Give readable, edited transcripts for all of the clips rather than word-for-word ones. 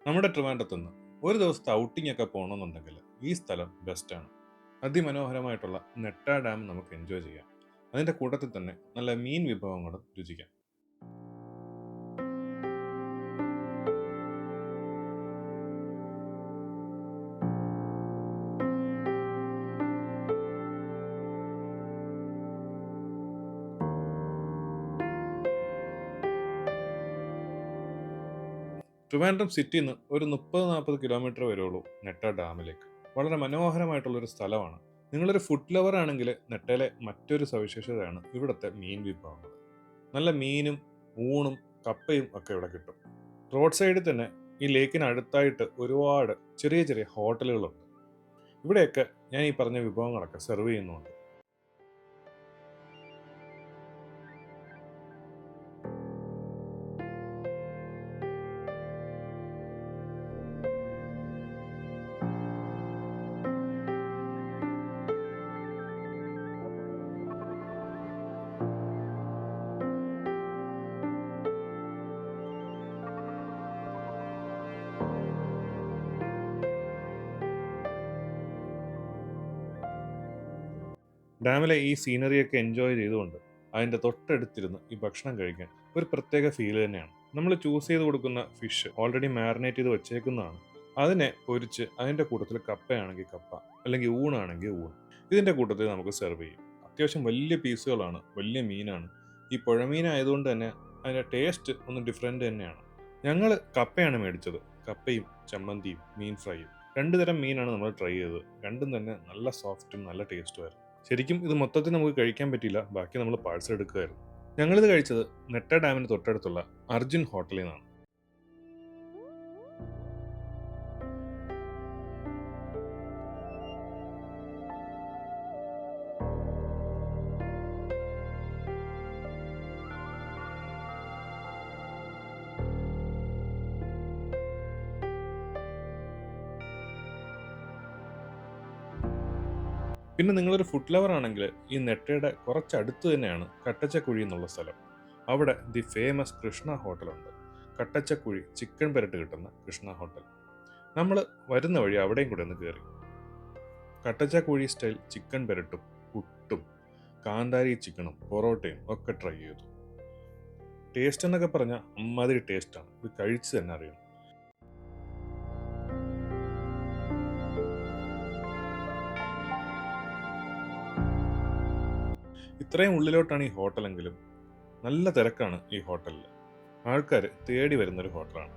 നമ്മുടെ ട്രിവാൻഡ്രത്തുനിന്ന് ഒരു ദിവസത്തെ ഔട്ടിംഗ് ഒക്കെ പോകണമെന്നുണ്ടെങ്കിൽ ഈ സ്ഥലം ബെസ്റ്റാണ്. അതിമനോഹരമായിട്ടുള്ള നെട്ടാ ഡാം നമുക്ക് എൻജോയ് ചെയ്യാം. അതിൻ്റെ കൂട്ടത്തിൽ തന്നെ നല്ല മീൻ വിഭവങ്ങളും രുചിക്കാം. ട്രിവാൻഡ്രം സിറ്റിയിൽ നിന്ന് ഒരു 30-40 കിലോമീറ്റർ വരുള്ളൂ നെട്ട ഡാമിലേക്ക്. വളരെ മനോഹരമായിട്ടുള്ളൊരു സ്ഥലമാണ്. നിങ്ങളൊരു ഫുഡ് ലവർ ആണെങ്കിൽ നെട്ടയിലെ മറ്റൊരു സവിശേഷതയാണ് ഇവിടുത്തെ മീൻ വിഭവങ്ങൾ. നല്ല മീനും ഊണും കപ്പയും ഒക്കെ ഇവിടെ കിട്ടും. റോഡ് സൈഡിൽ തന്നെ ഈ ലേക്കിന് അടുത്തായിട്ട് ഒരുപാട് ചെറിയ ചെറിയ ഹോട്ടലുകളുണ്ട്. ഇവിടെയൊക്കെ ഞാൻ ഈ പറഞ്ഞ വിഭവങ്ങളൊക്കെ സെർവ് ചെയ്യുന്നുണ്ട്. ഡാമിലെ ഈ സീനറിയൊക്കെ എൻജോയ് ചെയ്തുകൊണ്ട് അതിൻ്റെ തൊട്ടടുത്തിരുന്ന് ഈ ഭക്ഷണം കഴിക്കാൻ ഒരു പ്രത്യേക ഫീൽ തന്നെയാണ്. നമ്മൾ ചൂസ് ചെയ്ത് കൊടുക്കുന്ന ഫിഷ് ഓൾറെഡി മാരിനേറ്റ് ചെയ്ത് വെച്ചേക്കുന്നതാണ്. അതിനെ പൊരിച്ച് അതിൻ്റെ കൂട്ടത്തിൽ കപ്പയാണെങ്കിൽ കപ്പ, അല്ലെങ്കിൽ ഊണാണെങ്കിൽ ഊണ്, ഇതിൻ്റെ കൂട്ടത്തിൽ നമുക്ക് സെർവ് ചെയ്യും. അത്യാവശ്യം വലിയ പീസുകളാണ്, വലിയ മീനാണ്. ഈ പുഴമീനായതുകൊണ്ട് തന്നെ അതിൻ്റെ ടേസ്റ്റ് ഒന്ന് ഡിഫറെൻ്റ് തന്നെയാണ്. ഞങ്ങൾ കപ്പയാണ് മേടിച്ചത്. കപ്പയും ചമ്മന്തിയും മീൻ ഫ്രൈയും, രണ്ട് തരം മീനാണ് നമ്മൾ ട്രൈ ചെയ്തത്. രണ്ടും തന്നെ നല്ല സോഫ്റ്റും നല്ല ടേസ്റ്റുമായിരുന്നു. ശരിക്കും ഇത് മൊത്തത്തിൽ നമുക്ക് കഴിക്കാൻ പറ്റിയില്ല, ബാക്കി നമ്മൾ പാഴ്സൽ എടുക്കുകയായിരുന്നു. ഞങ്ങളിത് കഴിച്ചത് നെട്ട ഡാമിന് തൊട്ടടുത്തുള്ള അർജുൻ ഹോട്ടലിൽ നിന്നാണ്. പിന്നെ നിങ്ങളൊരു ഫുഡ് ലവർ ആണെങ്കിൽ ഈ നെട്ടയുടെ കുറച്ചടുത്ത് തന്നെയാണ് കട്ടച്ചക്കുഴി എന്നുള്ള സ്ഥലം. അവിടെ ദി ഫേമസ് കൃഷ്ണ ഹോട്ടലുണ്ട്. കട്ടച്ചക്കുഴി ചിക്കൻ പെരട്ട് കിട്ടുന്ന കൃഷ്ണ ഹോട്ടൽ. നമ്മൾ വരുന്ന വഴി അവിടെയും കൂടെ ഒന്ന് കയറി കട്ടച്ചക്കുഴി സ്റ്റൈൽ ചിക്കൻ പെരട്ടും പുട്ടും കാന്താരി ചിക്കനും പൊറോട്ടയും ഒക്കെ ട്രൈ ചെയ്തു. ടേസ്റ്റ് എന്നൊക്കെ പറഞ്ഞാൽ അമ്മാതിരി ടേസ്റ്റാണ്. ഇത് കഴിച്ച് തന്നെ അറിയണം. ഇത്രയും ഉള്ളിലോട്ടാണ് ഈ ഹോട്ടലെങ്കിലും നല്ല തിരക്കാണ് ഈ ഹോട്ടലിൽ. ആൾക്കാർ തേടി വരുന്നൊരു ഹോട്ടലാണ്.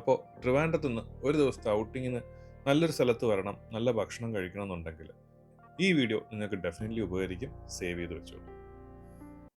അപ്പോൾ ട്രിവാൻഡ്രത്തുനിന്ന് ഒരു ദിവസത്തെ ഔട്ടിങ്ങിന് നല്ലൊരു സ്ഥലത്ത് വരണം, നല്ല ഭക്ഷണം കഴിക്കണം എന്നുണ്ടെങ്കിൽ ഈ വീഡിയോ നിങ്ങൾക്ക് ഡെഫിനറ്റ്ലി ഉപകരിക്കും. സേവ് ചെയ്ത് വെച്ചോളൂ.